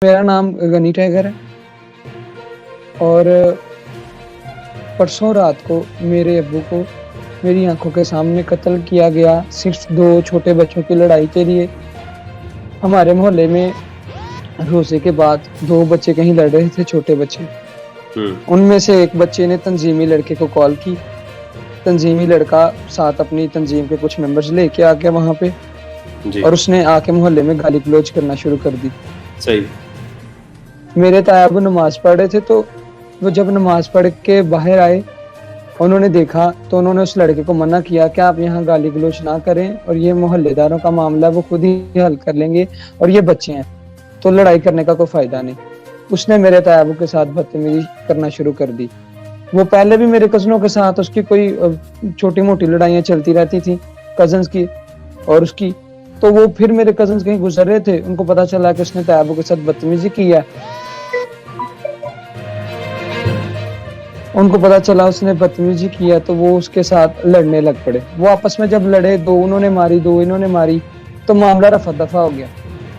मेरा नाम गनी टाइगर है और परसों रात को मेरे अब्बू को मेरी आंखों के सामने कत्ल किया गया सिर्फ 2 छोटे बच्चों की लड़ाई के लिए। हमारे मोहल्ले में रोजे के बाद 2 बच्चे कहीं लड़ रहे थे, छोटे बच्चे। उनमें से एक बच्चे ने तंजीमी लड़के को कॉल की। तंजीमी लड़का साथ अपनी तंजीम के कुछ मेंबर्स लेके आ गया वहां पे जी। और उसने आके मोहल्ले में गाली गलौज करना शुरू कर दी। सही। मेरे तायाबू नमाज पढ़ रहे थे, तो वो जब नमाज पढ़ के बाहर आए, उन्होंने देखा तो उन्होंने उस लड़के को मना किया कि आप यहाँ गाली गलौज ना करें और ये मोहल्लेदारों का मामला वो खुद ही हल कर लेंगे और ये बच्चे हैं तो लड़ाई करने का कोई फायदा नहीं। उसने मेरे तायाबू के साथ बदतमीजी करना शुरू कर दी। वो पहले भी मेरे कजनों के साथ उसकी कोई छोटी मोटी लड़ाइयाँ चलती रहती थी, कजन्स की और उसकी। तो वो फिर मेरे कजन्स कहीं गुजर रहे थे, उनको पता चला कि उसने तायाबू के साथ बदतमीजी की है। उनको पता चला उसने बदतमीजी किया तो वो उसके साथ लड़ने लग पड़े। वो आपस में जब लड़े, 2 उन्होंने मारी 2 इन्होंने मारी, तो मामला रफा दफा हो गया।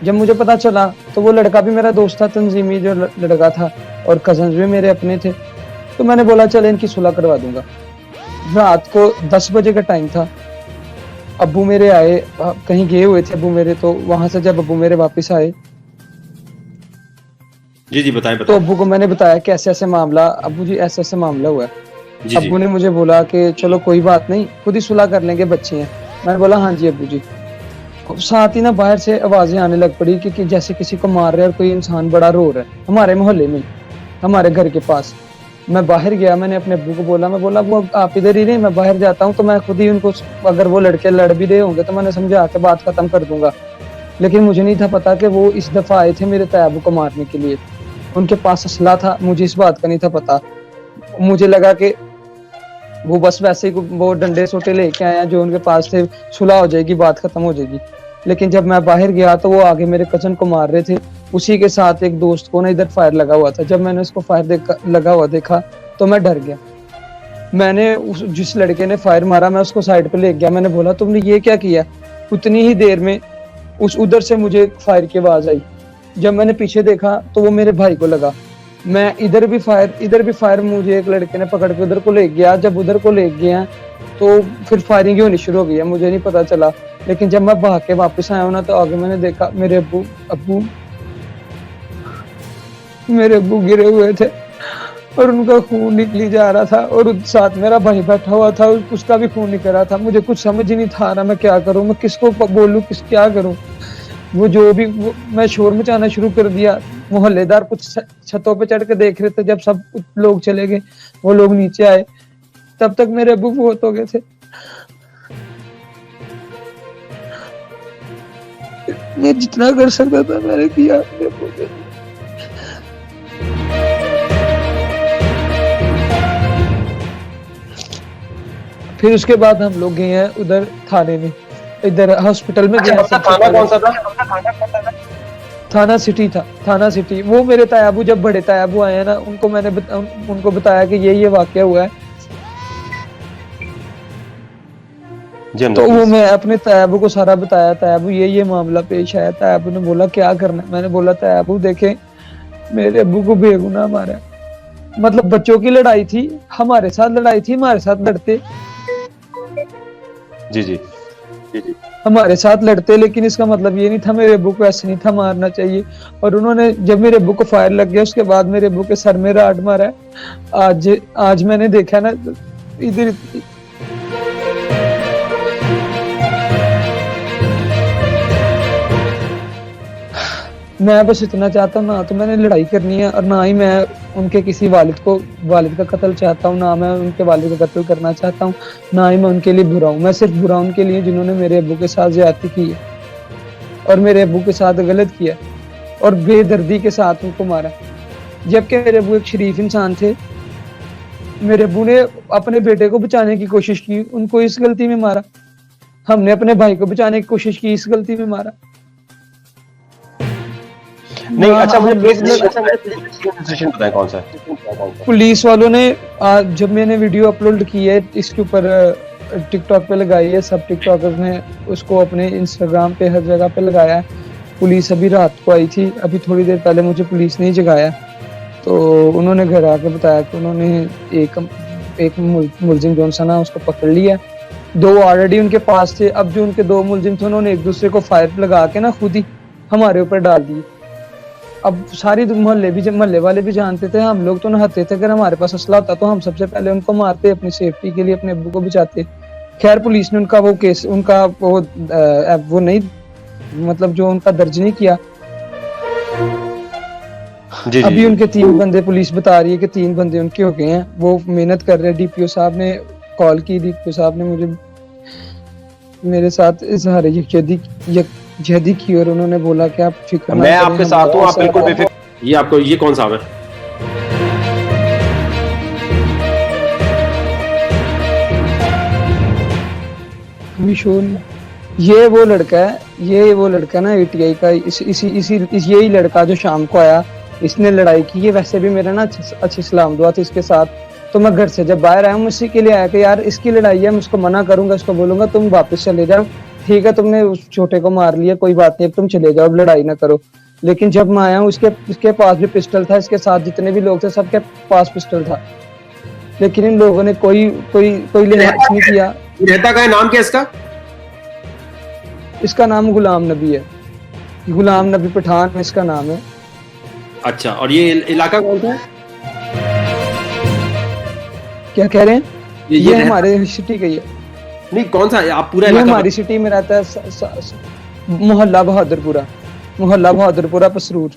जब मुझे पता चला तो वो लड़का भी मेरा दोस्त था, तंजीमी जो लड़का था, और कजन्स भी मेरे अपने थे। तो मैंने बोला चल इनकी सुलह करवा दूंगा। रात को 10 बजे का टाइम था। अब्बू मेरे आए, कहीं गए हुए थे अब्बू मेरे, तो वहां से जब अब्बू मेरे वापस आए जी बताएं। तो अब्बू को मैंने बताया कि ऐसे ऐसे मामला, अब्बू जी ऐसे ऐसे मामला हुआ है। अब्बू ने मुझे बोला कि चलो कोई बात नहीं, खुद ही सुलह कर लेंगे, बच्चे हैं। मैंने बोला हाँ जी अब्बू जी। साथ ही ना बाहर से आवाजें आने लग पड़ी कि जैसे किसी को मार रहे और कोई इंसान बड़ा रो रहा है हमारे मोहल्ले में, हमारे घर के पास। मैं बाहर गया, मैंने अपने अब्बू को बोला, मैं बोला वो आप इधर ही नहीं, मैं बाहर जाता हूँ तो मैं खुद ही उनको, अगर वो लड़के लड़ भी रहे होंगे तो मैंने समझा के बात खत्म कर दूंगा। लेकिन मुझे नहीं था पता कि वो इस दफा आए थे मेरे तायाबू को मारने के लिए। उनके पास असला था, मुझे इस बात का नहीं था पता। मुझे लगा कि वो बस वैसे ही वो डंडे सोटे लेके आए हैं जो उनके पास थे, सुलह हो जाएगी, बात खत्म हो जाएगी। लेकिन जब मैं बाहर गया तो वो आगे मेरे कजन को मार रहे थे, उसी के साथ एक दोस्त को ना इधर फायर लगा हुआ था। जब मैंने उसको फायर लगा हुआ देखा तो मैं डर गया। मैंने जिस लड़के ने फायर मारा मैं उसको साइड पे ले गया। मैंने बोला तुमने ये क्या किया? उतनी ही देर में उधर से मुझे फायर की आवाज आई। जब मैंने पीछे देखा तो वो मेरे भाई को लगा। मैं इधर भी फायर मुझे एक लड़के ने पकड़ के उधर को ले गया। जब उधर को ले गया तो फिर फायरिंग होनी शुरू हो गई। मुझे नहीं पता चला, लेकिन जब मैं भाग के वापस आया हूं ना तो आगे मैंने देखा मेरे अब्बू गिरे हुए थे और उनका खून निकली जा रहा था और साथ मेरा भाई बैठा हुआ था, उसका भी खून निकल रहा था। मुझे कुछ समझ ही नहीं था रहा मैं क्या करूं, मैं किसको बोलूं, क्या करूं। मैं शोर मचाना शुरू कर दिया। मोहल्लेदार कुछ छतों पे चढ़ के देख रहे थे। जब सब लोग चले गए, वो लोग नीचे आए, तब तक मेरे अब्बू बहुत हो गए थे। मैं जितना कर सकता था मैंने किया। फिर उसके बाद हम लोग गए हैं उधर थाने में, इधर हॉस्पिटल में गए। थाना कौन सा था? थाना सिटी था, थाना सिटी। वो मेरे तायाबू, जब बड़े तायाबू आए हैं ना, उनको मैंने उनको बताया कि ये वाकया हुआ है। तो वो मैं अपने तायाबू को सारा बताया, तायाबू ये मामला पेश आया। तायाबू ने बोला क्या करना? मैंने बोला तायाबू देखें मेरे अब्बू को बेगुनाह मारा, मतलब बच्चों की लड़ाई थी, हमारे साथ लड़ाई थी, हमारे साथ लड़ते। जी हमारे साथ लड़ते, लेकिन इसका मतलब ये नहीं था, मेरे अब्बू को ऐसे नहीं था मारना चाहिए। और उन्होंने जब मेरे अब्बू को फायर लग गया उसके बाद मेरे अब्बू के सर में राड मारा। आज मैंने देखा ना इधर मैं बस इतना चाहता हूँ, ना तो मैंने लड़ाई करनी है और ना ही मैं उनके किसी वालिद का कत्ल चाहता हूँ, ना मैं उनके वालिद का कत्ल करना चाहता हूँ, ना ही मैं उनके लिए बुरा हूँ। मैं सिर्फ बुरा उनके लिए जिन्होंने मेरे अब्बू के साथ ज्यादती की है और मेरे अब्बू के साथ गलत किया और बेदर्दी के साथ उनको मारा। जबकि मेरे अब्बू एक शरीफ इंसान थे। मेरे अब्बू ने अपने बेटे को बचाने की कोशिश की, उनको इस गलती में मारा। हमने अपने भाई को बचाने की कोशिश की, इस गलती में मारा। नहीं, अच्छा मुझे बताएं कौन सा? पुलिस वालों ने जब मैंने वीडियो अपलोड की है इसके ऊपर टिकटॉक पे लगाई है, सब टिकटॉकर्स ने उसको अपने इंस्टाग्राम पे हर जगह पे लगाया है। पुलिस अभी रात को आई थी, अभी थोड़ी देर पहले मुझे पुलिस ने ही जगाया। तो उन्होंने घर आके बताया कि उन्होंने एक मुलजिम जो सा ना उसको पकड़ लिया। 2 ऑलरेडी उनके पास थे। अब जो उनके 2 मुलजिम थे उन्होंने एक दूसरे को फायर लगा के ना खुद ही हमारे ऊपर डाल दिए। अब सारी मोहल्ले वाले भी जानते थे, हम लोग तो नहाते थे, अगर हमारे पास असला होता तो हम सबसे पहले उनको मारते, अपनी सेफ्टी के लिए अपने अब्बू को बचाते। खैर पुलिस ने उनका वो केस वो नहीं, मतलब जो उनका दर्ज नहीं किया। जी, अभी उनके 3 बंदे, पुलिस बता रही है कि 3 बंदे उनके हो गए हैं, वो मेहनत कर रहे हैं। डीपीओ साहब ने कॉल की, डीपीओ साहब ने मेरे साथ इजहार यकजहती की और उन्होंने बोला कि आप फिक्र मैं आपके साथ हूँ, आप बिल्कुल बेफिक्र। ये कौन साहब है? ये वो लड़का ना ATI का, यही लड़का जो शाम को आया, इसने लड़ाई की। ये वैसे भी मेरा ना अच्छी सलाम दुआ थी इसके साथ। तो मैं घर से जब बाहर आया हूँ इसी के लिए आया कि यार इसकी लड़ाई है, मैं उसको मना करूंगा, इसको बोलूंगा तुम वापस चले जाओ, ठीक है तुमने उस छोटे को मार लिया, कोई बात नहीं, अब तुम चले जाओ, अब लड़ाई ना करो। लेकिन जब मैं आया हूँ इसके पास भी पिस्टल था, इसके साथ जितने भी लोग थे सबके पास पिस्टल था, लेकिन इन लोगों ने कोई लिहाज नहीं किया। रहता का नाम क्या इसका? इसका नाम गुलाम नबी है, गुलाम नबी पठान इसका नाम है। अच्छा, और ये इलाका कौन सा है? क्या कह रहे हैं? ये हमारे सिटी का ही है। नहीं, कौन सा? आप पूरा इलाका हमारी सिटी में रहता है। मोहल्ला बहादुरपुरा कसरूर।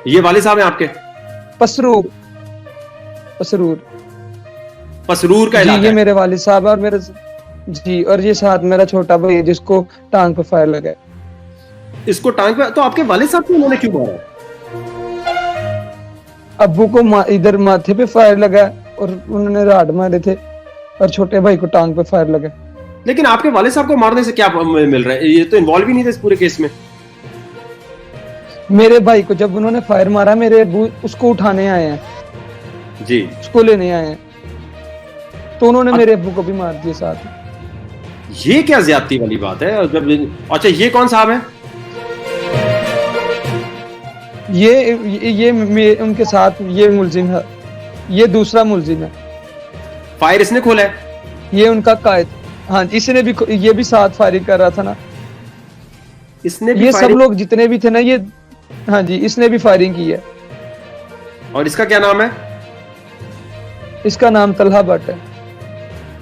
ये वाले साहब हैं आपके? पसरूर का इलाका जी, ये मेरे वालिद साहब है और मेरे जी, और ये साथ मेरा छोटा भाई है जिसको टांग पे फायर लगा है। इसको टांग पे? तो आपके वालिद साहब को उन्होंने क्यों मारा? अब्बू को इधर माथे पे फायर लगा और उन्होंने राड मारे थे, और छोटे भाई को टांग पे फायर लगा। लेकिन आपके वालिद साहब को मारने से क्या मिल रहा है? ये तो इन्वॉल्व ही नहीं थे इस पूरे केस में। मेरे भाई को जब उन्होंने फायर मारा, मेरे अब्बू उसको उठाने आए हैं जी, उसको लेने आए हैं, तो उन्होंने मेरे अब्बू को भी मार दिया साथ। ये क्या ज्यादती वाली बात है? जब अच्छा, ये कौन साहब है? ये उनके साथ ये मुलजिम है, ये दूसरा मुलजिम है। फायर इसने खोला है? ये उनका कायद। हाँ, इसने भी, ये भी साथ फायरिंग कर रहा था ना, इसने भी ये सब लोग जितने भी थे ना, ये हाँ जी, इसने भी फायरिंग की है। और इसका क्या नाम है? इसका नाम तलहा भट्ट है।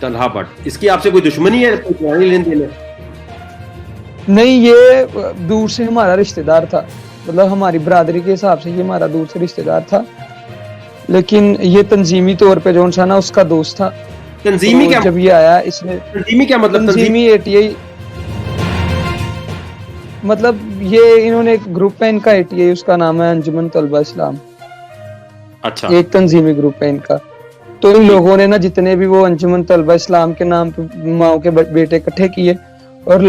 तलहा भट्ट। इसकी आपसे कोई दुश्मनी है? कोई पुरानी लेन देन है? नहीं, ये दूर से हमारा रिश्तेदार था, मतलब हमारी बरादरी के हिसाब से ये हमारा दूर से रिश्तेदार था, लेकिन ये तंजीमी तौर पे जो ना उसका दोस्त था। तंजीमी तो क्या? जब ये आया इसने, तंजीमी क्या मतलब? तंजीमी ATI मतलब ये इन्होंने एक ग्रुप है इनका ATI, उसका नाम है अंजुमन तलबा इस्लाम। अच्छा, एक तंजीमी ग्रुप है इनका। तो इन लोगों ने ना जितने भी वो अंजुमन तलबा इस्लाम के नाम पे माओ के बेटे इकट्ठे किए और